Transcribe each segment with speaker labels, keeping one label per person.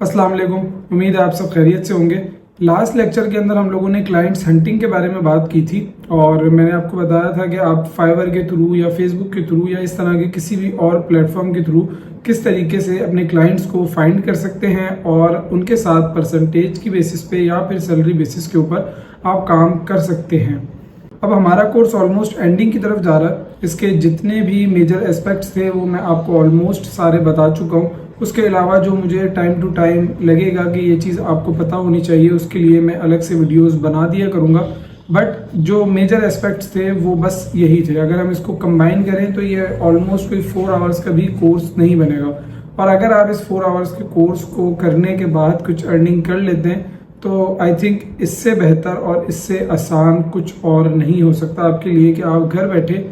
Speaker 1: अस्सलाम वालेकुम। उम्मीद है आप सब खैरियत से होंगे। लास्ट लेक्चर के अंदर हम लोगों ने क्लाइंट्स हंटिंग के बारे में बात की थी और मैंने आपको बताया था कि आप फाइवर के थ्रू या फेसबुक के थ्रू या इस तरह के किसी भी और प्लेटफॉर्म के थ्रू किस तरीके से अपने क्लाइंट्स को फाइंड कर सकते हैं और उनके साथ परसेंटेज की बेसिस पे या फिर सैलरी बेसिस के ऊपर आप काम कर सकते हैं। अब हमारा कोर्स ऑलमोस्ट एंडिंग की तरफ जा रहा है। इसके जितने भी मेजर एस्पेक्ट्स थे वो मैं आपको ऑलमोस्ट सारे बता चुका हूँ। उसके अलावा जो मुझे टाइम टू टाइम लगेगा कि ये चीज़ आपको पता होनी चाहिए, उसके लिए मैं अलग से वीडियोस बना दिया करूँगा। बट जो मेजर एस्पेक्ट्स थे वो बस यही थे। अगर हम इसको कंबाइन करें तो ये ऑलमोस्ट कोई 4 आवर्स का भी कोर्स नहीं बनेगा। और अगर आप इस 4 आवर्स के कोर्स को करने के बाद कुछ अर्निंग कर लेते हैं तो आई थिंक इससे बेहतर और इससे आसान कुछ और नहीं हो सकता आपके लिए कि आप घर बैठे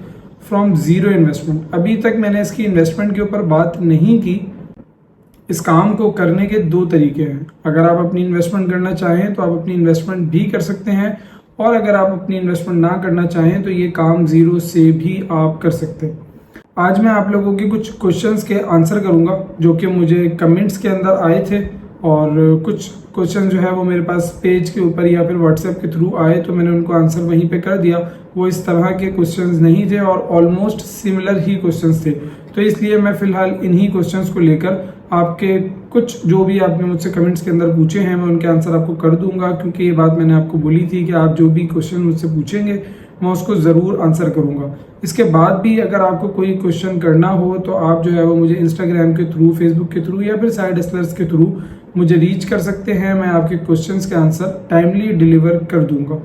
Speaker 1: फ्रॉम ज़ीरो इन्वेस्टमेंट। अभी तक मैंने इसकी इन्वेस्टमेंट के ऊपर बात नहीं की। इस काम को करने के 2 तरीके हैं। अगर आप अपनी इन्वेस्टमेंट करना चाहें तो आप अपनी इन्वेस्टमेंट भी कर सकते हैं, और अगर आप अपनी इन्वेस्टमेंट ना करना चाहें तो ये काम ज़ीरो से भी आप कर सकते हैं। आज मैं आप लोगों के कुछ क्वेश्चंस के आंसर करूंगा जो कि मुझे कमेंट्स के अंदर आए थे, और कुछ क्वेश्चन जो है वो मेरे पास पेज के ऊपर या फिर व्हाट्सएप के थ्रू आए तो मैंने उनको आंसर वहीं पे कर दिया। वो इस तरह के क्वेश्चंस नहीं थे और ऑलमोस्ट सिमिलर ही क्वेश्चंस थे, तो इसलिए मैं फिलहाल इन्हीं क्वेश्चंस को लेकर आपके कुछ जो भी आपने मुझसे कमेंट्स के अंदर पूछे हैं मैं उनके आंसर आपको कर दूंगा, क्योंकि ये बात मैंने आपको बोली थी कि आप जो भी क्वेश्चन मुझसे पूछेंगे मैं उसको ज़रूर आंसर करूंगा। इसके बाद भी अगर आपको कोई क्वेश्चन करना हो तो आप जो है वो मुझे इंस्टाग्राम के थ्रू, फेसबुक के थ्रू या फिर साइड हसलर्स के थ्रू मुझे रीच कर सकते हैं। मैं आपके क्वेश्चंस के आंसर टाइमली डिलीवर कर दूंगा।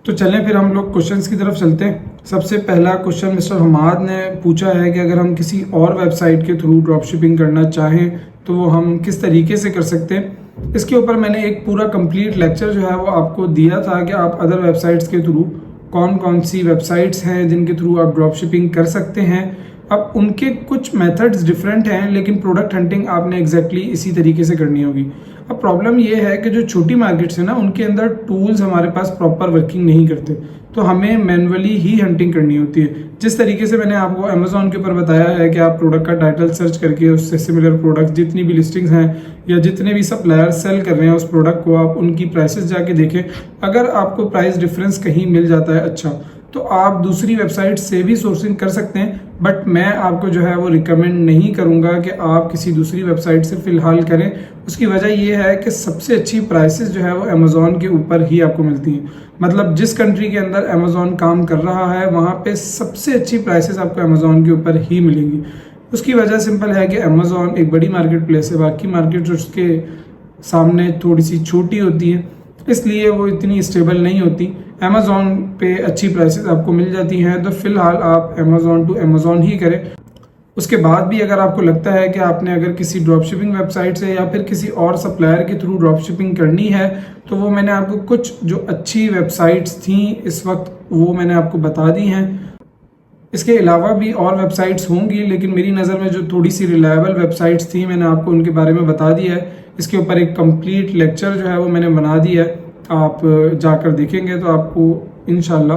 Speaker 1: तो चलें फिर हम लोग क्वेश्चंस की तरफ चलते हैं। सबसे पहला क्वेश्चन मिस्टर हमाद ने पूछा है कि अगर हम किसी और वेबसाइट के थ्रू ड्रॉप शिपिंग करना चाहें तो वो हम किस तरीके से कर सकते हैं। इसके ऊपर मैंने एक पूरा कंप्लीट लेक्चर जो है वो आपको दिया था कि आप अदर वेबसाइट्स के थ्रू कौन कौन सी वेबसाइट्स हैं जिनके थ्रू आप ड्रॉप शिपिंग कर सकते हैं। अब उनके कुछ मेथड्स डिफरेंट हैं, लेकिन प्रोडक्ट हंटिंग आपने एग्जैक्टली इसी तरीके से करनी होगी। अब प्रॉब्लम ये है कि जो छोटी मार्केट्स है ना, उनके अंदर टूल्स हमारे पास प्रॉपर वर्किंग नहीं करते, तो हमें मैनुअली ही हंटिंग करनी होती है। जिस तरीके से मैंने आपको अमेजोन के ऊपर बताया है कि आप प्रोडक्ट का टाइटल सर्च करके उससे सिमिलर प्रोडक्ट जितनी भी लिस्टिंग्स हैं या जितने भी सप्लायर सेल कर रहे हैं उस प्रोडक्ट को, आप उनकी प्राइसेस जाके देखें। अगर आपको प्राइस डिफरेंस कहीं मिल जाता है अच्छा, तो आप दूसरी वेबसाइट से भी सोर्सिंग कर सकते हैं। बट मैं आपको जो है वो रिकमेंड नहीं करूंगा कि आप किसी दूसरी वेबसाइट से फिलहाल करें। उसकी वजह ये है कि सबसे अच्छी प्राइसेस जो है वो अमेजोन के ऊपर ही आपको मिलती हैं। मतलब जिस कंट्री के अंदर अमेजोन काम कर रहा है वहाँ पे सबसे अच्छी प्राइसेस आपको अमेजोन के ऊपर ही मिलेंगी। उसकी वजह सिंपल है कि अमेजोन एक बड़ी मार्केट प्लेस है, बाकी मार्केट उसके सामने थोड़ी सी छोटी होती है, इसलिए वो इतनी स्टेबल नहीं होती। अमेजोन पे अच्छी प्राइसेस आपको मिल जाती हैं, तो फिलहाल आप अमेजोन टू अमेजोन ही करें। उसके बाद भी अगर आपको लगता है कि आपने अगर किसी ड्रॉप शिपिंग वेबसाइट से या फिर किसी और सप्लायर के थ्रू ड्रॉप शिपिंग करनी है तो वो मैंने आपको कुछ जो अच्छी वेबसाइट्स थी इस वक्त वो मैंने आपको बता दी हैं। इसके अलावा भी और वेबसाइट्स होंगी, लेकिन मेरी नज़र में जो थोड़ी सी रिलायबल वेबसाइट्स थी मैंने आपको उनके बारे में बता दिया है। इसके ऊपर एक कंप्लीट लेक्चर जो है वो मैंने बना दिया है, आप जाकर देखेंगे तो आपको इंशाल्लाह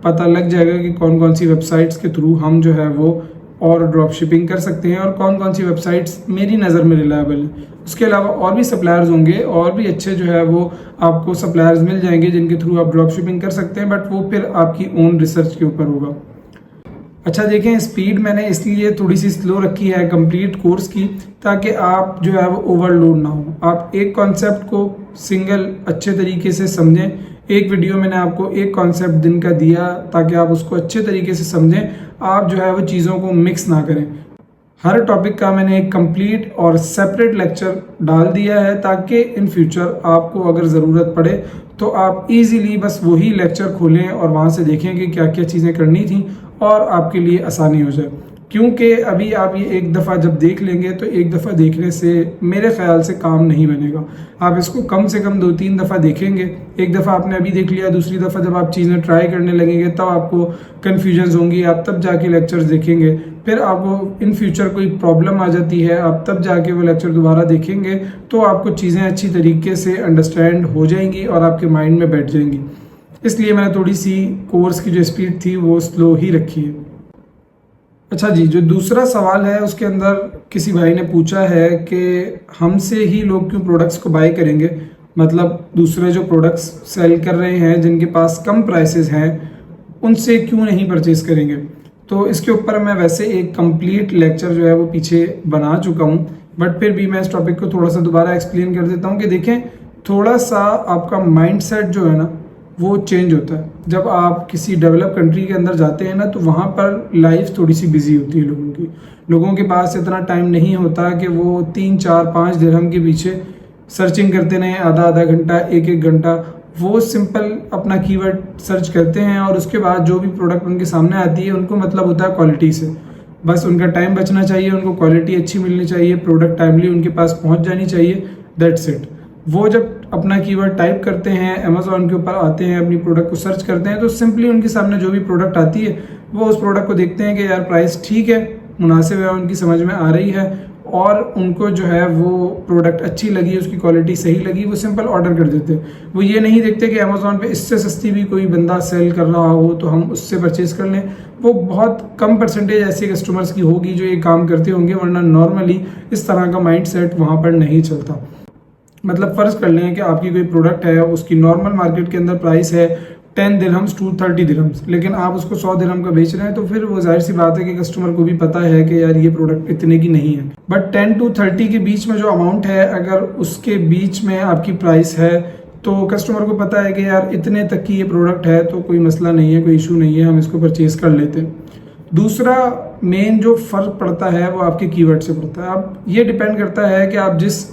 Speaker 1: पता लग जाएगा कि कौन कौन सी वेबसाइट्स के थ्रू हम जो है वो और ड्रॉप शिपिंग कर सकते हैं और कौन कौन सी वेबसाइट्स मेरी नज़र में रिलायबल है। उसके अलावा और भी सप्लायर्स होंगे और भी अच्छे जो है वो आपको सप्लायर्स मिल जाएंगे जिनके थ्रू आप ड्रॉप शिपिंग कर सकते हैं, बट वो फिर आपकी ओन रिसर्च के ऊपर होगा। अच्छा देखें, स्पीड मैंने इसलिए थोड़ी सी स्लो रखी है कंप्लीट कोर्स की, ताकि आप जो है वो ओवरलोड ना हो। आप एक कॉन्सेप्ट को सिंगल अच्छे तरीके से समझें। एक वीडियो मैंने आपको एक कॉन्सेप्ट दिन का दिया ताकि आप उसको अच्छे तरीके से समझें। आप जो है वो चीज़ों को मिक्स ना करें। हर टॉपिक का मैंने एक कंप्लीट और सेपरेट लेक्चर डाल दिया है ताकि इन फ्यूचर आपको अगर ज़रूरत पड़े तो आप इजीली बस वही लेक्चर खोलें और वहाँ से देखें कि क्या क्या चीज़ें करनी थी और आपके लिए आसानी हो जाए। क्योंकि अभी आप ये एक दफ़ा जब देख लेंगे तो एक दफ़ा देखने से मेरे ख्याल से काम नहीं बनेगा। आप इसको कम से कम 2-3 दफ़ा देखेंगे। एक दफ़ा आपने अभी देख लिया, दूसरी दफ़ा जब आप चीज़ें ट्राई करने लगेंगे तब आपको कन्फ्यूजन्स होंगी, आप तब जाके लेक्चर्स देखेंगे। फिर आपको इन फ्यूचर कोई प्रॉब्लम आ जाती है, आप तब जाके वो लेक्चर दोबारा देखेंगे तो आपको चीज़ें अच्छी तरीके से अंडरस्टैंड हो जाएंगी और आपके माइंड में बैठ जाएंगी। इसलिए मैंने थोड़ी सी कोर्स की जो स्पीड थी वो स्लो ही रखी है। अच्छा जी, जो दूसरा सवाल है उसके अंदर किसी भाई ने पूछा है कि हमसे ही लोग क्यों प्रोडक्ट्स को बाय करेंगे, मतलब दूसरे जो प्रोडक्ट्स सेल कर रहे हैं जिनके पास कम प्राइसेस हैं उनसे क्यों नहीं परचेज करेंगे। तो इसके ऊपर मैं वैसे एक कंप्लीट लेक्चर जो है वो पीछे बना चुका हूँ, बट फिर भी मैं इस टॉपिक को थोड़ा सा दोबारा एक्सप्लेन कर देता हूँ कि देखें, थोड़ा सा आपका माइंडसेट जो है ना वो चेंज होता है। जब आप किसी डेवलप कंट्री के अंदर जाते हैं ना तो वहाँ पर लाइफ थोड़ी सी बिजी होती है लोगों के पास इतना टाइम नहीं होता कि वो 3 4 5 दिरहम के पीछे सर्चिंग करते रहें आधा आधा घंटा 1 1 घंटा। वो सिंपल अपना कीवर्ड सर्च करते हैं और उसके बाद जो भी प्रोडक्ट उनके सामने आती है उनको मतलब होता है क्वालिटी से। बस उनका टाइम बचना चाहिए, उनको क्वालिटी अच्छी मिलनी चाहिए, प्रोडक्ट टाइमली उनके पास पहुंच जानी चाहिए, दैट्स इट। वो जब अपना कीवर्ड टाइप करते हैं, अमेजोन के ऊपर आते हैं, अपनी प्रोडक्ट को सर्च करते हैं, तो सिंपली उनके सामने जो भी प्रोडक्ट आती है वो उस प्रोडक्ट को देखते हैं कि यार प्राइस ठीक है, मुनासिब है, उनकी समझ में आ रही है और उनको जो है वो प्रोडक्ट अच्छी लगी, उसकी क्वालिटी सही लगी, वो सिंपल ऑर्डर कर देते हैं। वो ये नहीं देखते कि अमेजोन पे इससे सस्ती भी कोई बंदा सेल कर रहा हो तो हम उससे परचेज कर लें। वो बहुत कम परसेंटेज ऐसे कस्टमर्स की होगी जो ये काम करते होंगे, वरना नॉर्मली इस तरह का माइंड सेट वहाँ पर नहीं चलता। मतलब फ़र्ज़ कर लें कि आपकी कोई प्रोडक्ट है, उसकी नॉर्मल मार्केट के अंदर प्राइस है 10 दिरहम्स टू 30 दिरहम्स, लेकिन आप उसको 100 दिरहम का बेच रहे हैं, तो फिर वो जाहिर सी बात है कि कस्टमर को भी पता है कि यार ये प्रोडक्ट इतने की नहीं है। बट 10 to 30 के बीच में जो अमाउंट है, अगर उसके बीच में आपकी प्राइस है तो कस्टमर को पता है कि यार इतने तक की ये प्रोडक्ट है तो कोई मसला नहीं है, कोई इशू नहीं है, हम इसको परचेज कर लेते हैं। दूसरा मेन जो फ़र्क पड़ता है वो आपके कीवर्ड से पड़ता है। अब ये डिपेंड करता है कि आप जिस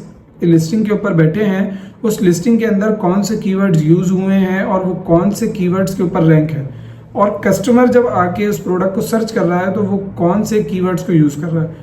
Speaker 1: लिस्टिंग के ऊपर बैठे हैं उस लिस्टिंग के अंदर कौन से कीवर्ड्स यूज हुए हैं और वो कौन से कीवर्ड्स के ऊपर रैंक है, और कस्टमर जब आके उस प्रोडक्ट को सर्च कर रहा है तो वो कौन से कीवर्ड्स को यूज कर रहा है।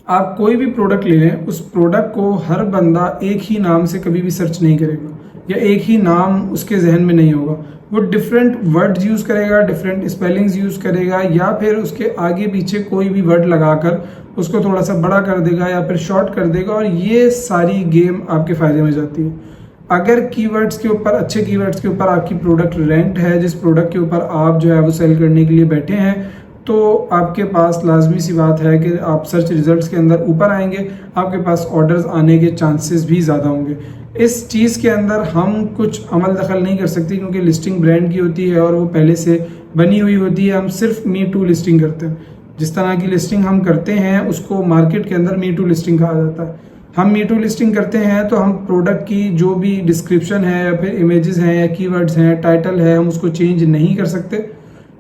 Speaker 1: आप कोई भी प्रोडक्ट ले लें, उस प्रोडक्ट को हर बंदा एक ही नाम से कभी भी सर्च नहीं करेगा या एक ही नाम उसके जहन में नहीं होगा। वो डिफरेंट वर्ड्स यूज़ करेगा, डिफरेंट स्पेलिंग्स यूज़ करेगा, या फिर उसके आगे पीछे कोई भी वर्ड लगाकर उसको थोड़ा सा बड़ा कर देगा या फिर शॉर्ट कर देगा, और ये सारी गेम आपके फ़ायदे में जाती है। अगर कीवर्ड्स के ऊपर, अच्छे कीवर्ड्स के ऊपर आपकी प्रोडक्ट रैंक्ड है, जिस प्रोडक्ट के ऊपर आप जो है वो सेल करने के लिए बैठे हैं, तो आपके पास लाजमी सी बात है कि आप सर्च रिजल्ट्स के अंदर ऊपर आएंगे, आपके पास ऑर्डर्स आने के चांसेस भी ज़्यादा होंगे। इस चीज़ के अंदर हम कुछ अमल दखल नहीं कर सकते क्योंकि लिस्टिंग ब्रांड की होती है और वो पहले से बनी हुई होती है। हम सिर्फ मी टू लिस्टिंग करते हैं। जिस तरह की लिस्टिंग हम करते हैं उसको मार्केट के अंदर मी टू लिस्टिंग कहा जाता है। हम मी टू लिस्टिंग करते हैं तो हम प्रोडक्ट की जो भी डिस्क्रिप्शन है या फिर इमेजेस हैं या कीवर्ड्स हैं, टाइटल है, हम उसको चेंज नहीं कर सकते।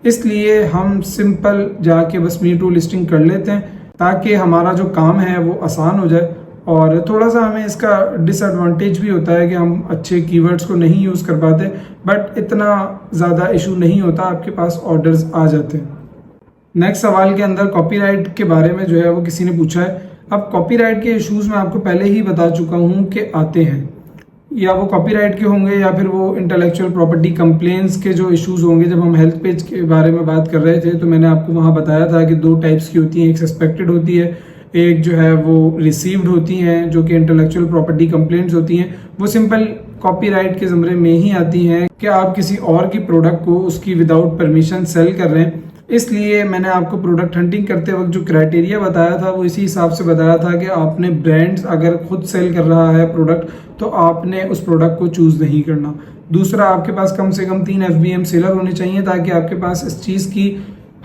Speaker 1: इसलिए हम सिंपल जाके बस मी टू लिस्टिंग कर लेते हैं ताकि हमारा जो काम है वो आसान हो जाए। और थोड़ा सा हमें इसका डिसएडवांटेज भी होता है कि हम अच्छे कीवर्ड्स को नहीं यूज़ कर पाते, बट इतना ज़्यादा इशू नहीं होता, आपके पास ऑर्डर्स आ जाते हैं। नेक्स्ट सवाल के अंदर कॉपीराइट के बारे में जो है वो किसी ने पूछा है। अब कॉपीराइट के इश्यूज़ मैं आपको पहले ही बता चुका हूँ कि आते हैं, या वो कॉपीराइट के होंगे या फिर वो इंटेलेक्चुअल प्रॉपर्टी कंप्लेंट्स के जो इश्यूज़ होंगे। जब हम हेल्थ पेज के बारे में बात कर रहे थे तो मैंने आपको वहाँ बताया था कि 2 टाइप्स की होती हैं, एक सस्पेक्टेड होती है, एक जो है वो रिसीव्ड होती हैं, जो कि इंटेलेक्चुअल प्रॉपर्टी कंप्लेंट्स होती हैं। वो सिंपल कॉपीराइट के ज़मरे में ही आती हैं कि आप किसी और की प्रोडक्ट को उसकी विदाउट परमिशन सेल कर रहे हैं। इसलिए मैंने आपको प्रोडक्ट हंटिंग करते वक्त जो क्राइटेरिया बताया था वो इसी हिसाब से बताया था कि आपने ब्रांड्स अगर खुद सेल कर रहा है प्रोडक्ट तो आपने उस प्रोडक्ट को चूज़ नहीं करना। दूसरा, आपके पास कम से कम 3 FBM सेलर होने चाहिए ताकि आपके पास इस चीज़ की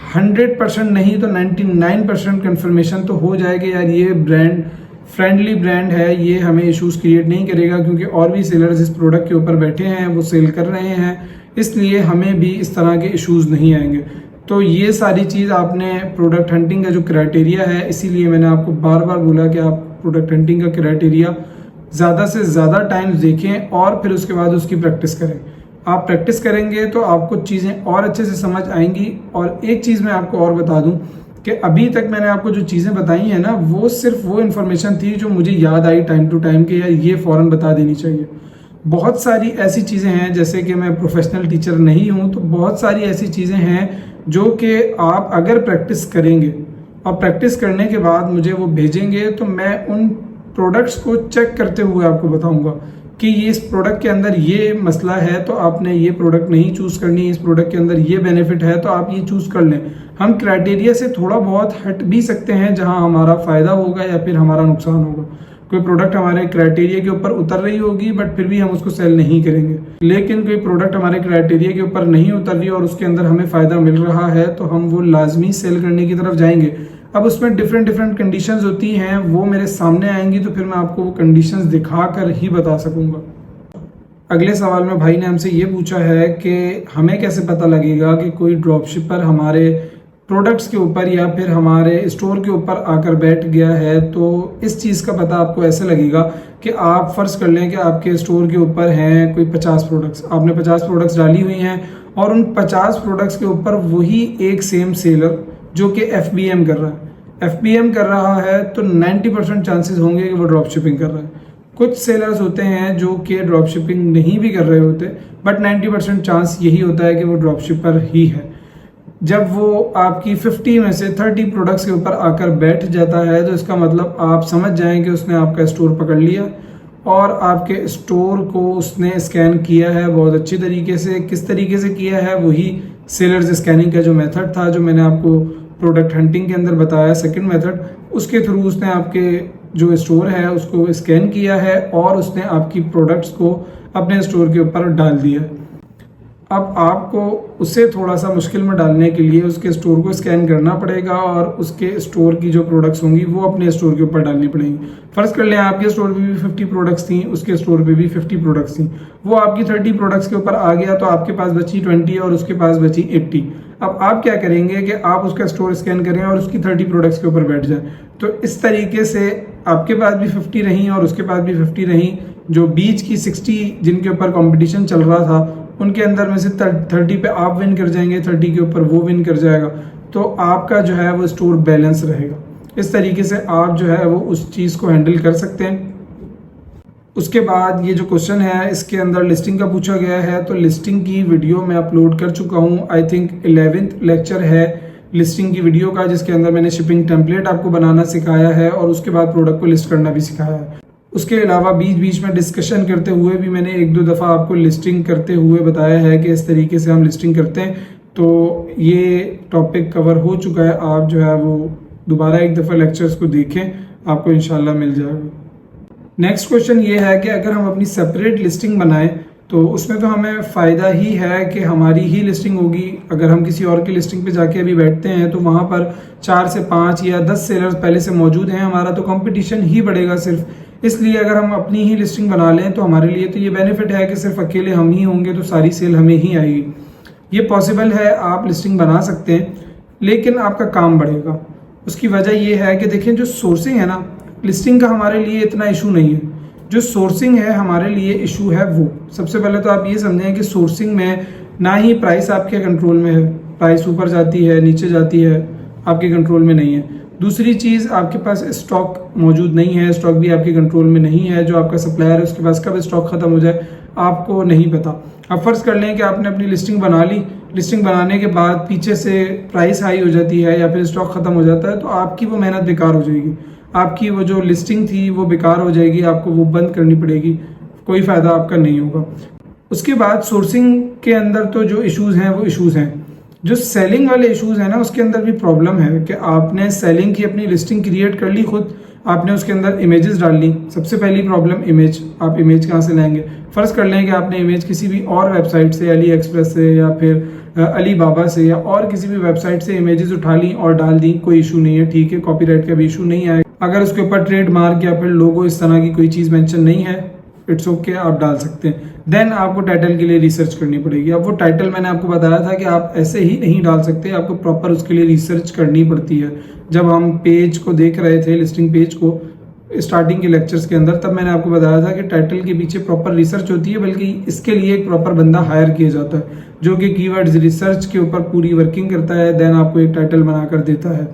Speaker 1: 100% नहीं तो 99% कन्फर्मेशन तो हो जाए कि यार ये ब्रांड फ्रेंडली ब्रांड है, ये हमें इश्यूज़ क्रिएट नहीं करेगा, क्योंकि और भी सेलर्स इस प्रोडक्ट के ऊपर बैठे हैं, वो सेल कर रहे हैं, इसलिए हमें भी इस तरह के इश्यूज़ नहीं आएंगे। तो ये सारी चीज़ आपने प्रोडक्ट हंटिंग का जो क्राइटेरिया है, इसीलिए मैंने आपको बार बार बोला कि आप प्रोडक्ट हंटिंग का क्राइटेरिया ज़्यादा से ज़्यादा टाइम्स देखें और फिर उसके बाद उसकी प्रैक्टिस करें। आप प्रैक्टिस करेंगे तो आपको चीज़ें और अच्छे से समझ आएंगी। और एक चीज़ मैं आपको और बता दूं कि अभी तक मैंने आपको जो चीज़ें बताई हैं ना, वो सिर्फ वो इन्फॉर्मेशन थी जो मुझे याद आई टाइम टू टाइम कि यार ये फ़ौरन बता देनी चाहिए। बहुत सारी ऐसी चीज़ें हैं, जैसे कि मैं प्रोफेशनल टीचर नहीं हूँ, तो बहुत सारी ऐसी चीज़ें हैं जो कि आप अगर प्रैक्टिस करेंगे और प्रैक्टिस करने के बाद मुझे वो भेजेंगे तो मैं उन प्रोडक्ट्स को चेक करते हुए आपको बताऊंगा कि ये इस प्रोडक्ट के अंदर ये मसला है तो आपने ये प्रोडक्ट नहीं चूज करनी, इस प्रोडक्ट के अंदर ये बेनिफिट है तो आप ये चूज कर लें। हम क्राइटेरिया से थोड़ा बहुत हट भी सकते हैं जहां हमारा फायदा होगा या फिर हमारा नुकसान होगा। कोई प्रोडक्ट हमारे क्राइटेरिया के ऊपर उतर रही होगी बट फिर भी हम उसको सेल नहीं करेंगे, लेकिन कोई प्रोडक्ट हमारे क्राइटेरिया के ऊपर नहीं उतर रही और उसके अंदर हमें फायदा मिल रहा है तो हम वो लाजमी सेल करने की तरफ जाएंगे। अब उसमें डिफरेंट कंडीशंस होती हैं, वो मेरे सामने आएंगी तो फिर मैं आपको वो कंडीशंस दिखा कर ही बता सकूंगा। अगले सवाल में भाई ने हमसे ये पूछा है कि हमें कैसे पता लगेगा कि कोई ड्रॉपशिपर हमारे प्रोडक्ट्स के ऊपर या फिर हमारे स्टोर के ऊपर आकर बैठ गया है। तो इस चीज़ का पता आपको ऐसे लगेगा कि आप फर्ज कर लें कि आपके स्टोर के ऊपर हैं कोई 50 प्रोडक्ट्स, आपने 50 प्रोडक्ट्स डाली हुई हैं और उन 50 प्रोडक्ट्स के ऊपर वही एक सेम सेलर जो कि FBM कर रहा है, FBM कर रहा है तो 90% चांसेस होंगे कि वो ड्रॉप शिपिंग कर रहा है। कुछ सेलर्स होते हैं जो कि ड्रॉप शिपिंग नहीं भी कर रहे होते बट 90% चांस यही होता है कि वो ड्रॉप शिपर ही है। जब वो आपकी 50 में से 30 प्रोडक्ट्स के ऊपर आकर बैठ जाता है तो इसका मतलब आप समझ जाएं कि उसने आपका स्टोर पकड़ लिया और आपके स्टोर को उसने स्कैन किया है बहुत अच्छी तरीके से। किस तरीके से किया है, वही सेलर्स स्कैनिंग का जो मेथड था जो मैंने आपको प्रोडक्ट हंटिंग के अंदर बताया, सेकंड मेथड, उसके थ्रू उसने आपके जो स्टोर है उसको स्कैन किया है और उसने आपकी प्रोडक्ट्स को अपने स्टोर के ऊपर डाल दिया। अब आपको उसे थोड़ा सा मुश्किल में डालने के लिए उसके स्टोर को स्कैन करना पड़ेगा और उसके स्टोर की जो प्रोडक्ट्स होंगी वो अपने स्टोर के ऊपर डालनी पड़ेंगी। फर्ज कर लें आपके स्टोर पे भी 50 प्रोडक्ट्स थी, उसके स्टोर पे भी 50 प्रोडक्ट्स थी, वो आपकी 30 प्रोडक्ट्स के ऊपर आ गया तो आपके पास बची 20 और उसके पास बची 80। अब आप क्या करेंगे कि आप उसका स्टोर स्कैन करें और उसकी 30 प्रोडक्ट्स के ऊपर बैठ जाए। तो इस तरीके से आपके पास भी 50 रही और उसके पास भी 50 रही, जो बीच की 60 जिनके ऊपर कंपटीशन चल रहा था उनके अंदर में से 30 पे आप विन कर जाएंगे, 30 के ऊपर वो विन कर जाएगा, तो आपका जो है वो स्टोर बैलेंस रहेगा। इस तरीके से आप जो है वो उस चीज़ को हैंडल कर सकते हैं। उसके बाद ये जो क्वेश्चन है इसके अंदर लिस्टिंग का पूछा गया है, तो लिस्टिंग की वीडियो मैं अपलोड कर चुका हूँ। आई थिंक 11th लेक्चर है लिस्टिंग की वीडियो का, जिसके अंदर मैंने शिपिंग टेम्पलेट आपको बनाना सिखाया है और उसके बाद प्रोडक्ट को लिस्ट करना भी सिखाया है। उसके अलावा बीच बीच में डिस्कशन करते हुए भी मैंने 1-2 दफ़ा आपको लिस्टिंग करते हुए बताया है कि इस तरीके से हम लिस्टिंग करते हैं। तो ये टॉपिक कवर हो चुका है, आप जो है वो दोबारा एक दफ़ा लेक्चर्स को देखें, आपको इंशाल्लाह मिल जाएगा। नेक्स्ट क्वेश्चन ये है कि अगर हम अपनी सेपरेट लिस्टिंग बनाएं तो उसमें तो हमें फ़ायदा ही है कि हमारी ही लिस्टिंग होगी। अगर हम किसी और की लिस्टिंग पे जाके अभी बैठते हैं तो वहाँ पर 4 से 5 या 10 सेलर्स पहले से मौजूद हैं, हमारा तो कंपटीशन ही बढ़ेगा सिर्फ। इसलिए अगर हम अपनी ही लिस्टिंग बना लें तो हमारे लिए तो ये बेनिफिट है कि सिर्फ अकेले हम ही होंगे तो सारी सेल हमें ही आएगी। ये पॉसिबल है, आप लिस्टिंग बना सकते हैं, लेकिन आपका काम बढ़ेगा। उसकी वजह यह है कि देखिए जो सोर्सिंग है ना, लिस्टिंग का हमारे लिए इतना इशू नहीं है, जो सोर्सिंग है हमारे लिए इशू है वो। सबसे पहले तो आप ये समझें कि सोर्सिंग में ना ही प्राइस आपके कंट्रोल में है, प्राइस ऊपर जाती है नीचे जाती है, आपके कंट्रोल में नहीं है। दूसरी चीज़, आपके पास स्टॉक मौजूद नहीं है, स्टॉक भी आपके कंट्रोल में नहीं है। जो आपका सप्लायर है उसके पास कब स्टॉक खत्म हो जाए आपको नहीं पता। अब फर्ज कर लें कि आपने अपनी लिस्टिंग बना ली, लिस्टिंग बनाने के बाद पीछे से प्राइस हाई हो जाती है या फिर स्टॉक खत्म हो जाता है, तो आपकी वो मेहनत बेकार हो जाएगी, आपकी वो जो लिस्टिंग थी वो बेकार हो जाएगी, आपको वो बंद करनी पड़ेगी, कोई फ़ायदा आपका नहीं होगा। उसके बाद सोर्सिंग के अंदर तो जो इश्यूज़ हैं वो इश्यूज़ हैं। जो सेलिंग वाले इश्यूज़ हैं ना, उसके अंदर भी प्रॉब्लम है कि आपने सेलिंग की अपनी लिस्टिंग क्रिएट कर ली खुद, आपने उसके अंदर इमेजेस डाल ली। सबसे पहली प्रॉब्लम इमेज, आप इमेज कहाँ से लाएंगे? फ़र्ज कर लें कि आपने इमेज किसी भी और वेबसाइट से, अली एक्सप्रेस से या फिर अली बाबा से या और किसी भी वेबसाइट से इमेजेस उठा ली और डाल दी, कोई इशू नहीं है, ठीक है, कॉपीराइट का भी इशू नहीं आएगा। अगर उसके ऊपर ट्रेडमार्क या फिर लोगो इस तरह की कोई चीज़ मेंशन नहीं है, इट्स ओके, आप डाल सकते हैं। देन आपको टाइटल के लिए रिसर्च करनी पड़ेगी। अब वो टाइटल मैंने आपको बताया था कि आप ऐसे ही नहीं डाल सकते, आपको प्रॉपर उसके लिए रिसर्च करनी पड़ती है। जब हम पेज को देख रहे थे, लिस्टिंग पेज को, स्टार्टिंग के लेक्चर्स के अंदर, तब मैंने आपको बताया था कि टाइटल के पीछे प्रॉपर रिसर्च होती है, बल्कि इसके लिए एक प्रॉपर बंदा हायर किया जाता है जो कि कीवर्ड्स रिसर्च के ऊपर पूरी वर्किंग करता है, देन आपको एक टाइटल बनाकर देता है।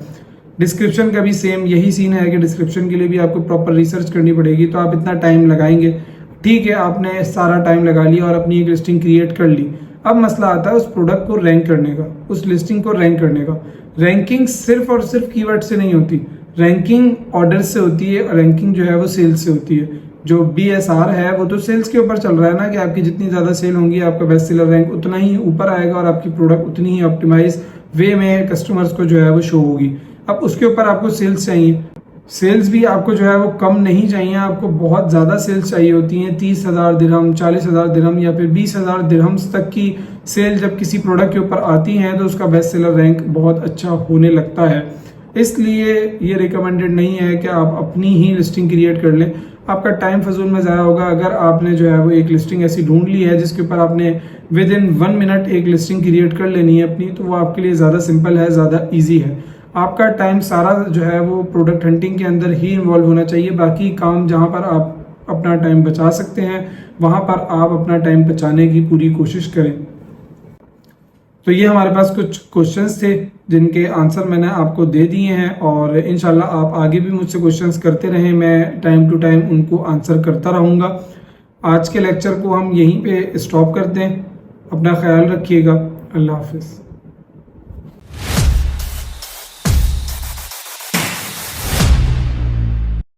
Speaker 1: डिस्क्रिप्शन का भी सेम यही सीन है कि डिस्क्रिप्शन के लिए भी आपको प्रॉपर रिसर्च करनी पड़ेगी, तो आप इतना टाइम लगाएंगे। ठीक है, आपने सारा टाइम लगा लिया और अपनी एक लिस्टिंग क्रिएट कर ली। अब मसला आता है उस प्रोडक्ट को रैंक करने का, उस लिस्टिंग को रैंक करने का। रैंकिंग सिर्फ और सिर्फ कीवर्ड से नहीं होती, रैंकिंग ऑर्डर से होती है, रैंकिंग जो है वो सेल्स से होती है। जो BSR है वो तो सेल्स के ऊपर चल रहा है ना, कि आपकी जितनी ज़्यादा सेल होंगी आपका बेस्ट सेलर रैंक उतना ही ऊपर आएगा और आपकी प्रोडक्ट उतनी ही ऑप्टिमाइज वे में कस्टमर्स को जो है वो शो होगी। अब उसके ऊपर आपको सेल्स चाहिए, सेल्स भी आपको जो है वो कम नहीं चाहिए, आपको बहुत ज़्यादा सेल्स चाहिए होती हैं। 30,000 दिरहम, 40,000 दिरहम या फिर 20,000 दिरहम्स तक की सेल जब किसी प्रोडक्ट के ऊपर आती हैं तो उसका बेस्ट सेलर रैंक बहुत अच्छा होने लगता है। इसलिए ये रिकमेंडेड नहीं है कि आप अपनी ही लिस्टिंग क्रिएट कर लें, आपका टाइम फजूल में ज़ाया होगा। अगर आपने जो है वो एक लिस्टिंग ऐसी ढूंढ ली है जिसके ऊपर आपने विद इन 1 मिनट एक लिस्टिंग क्रिएट कर लेनी है अपनी, तो वो आपके लिए ज़्यादा सिंपल है, ज़्यादा ईजी है। आपका टाइम सारा जो है वो प्रोडक्ट हंटिंग के अंदर ही इन्वॉल्व होना चाहिए। बाकी काम जहाँ पर आप अपना टाइम बचा सकते हैं वहाँ पर आप अपना टाइम बचाने की पूरी कोशिश करें। तो ये हमारे पास कुछ क्वेश्चंस थे जिनके आंसर मैंने आपको दे दिए हैं, और इंशाल्लाह आप आगे भी मुझसे क्वेश्चंस करते रहें, मैं टाइम टू टाइम उनको आंसर करता रहूँगा। आज के लेक्चर को हम यहीं पे स्टॉप करते हैं। अपना ख्याल रखिएगा। अल्लाह हाफिज़।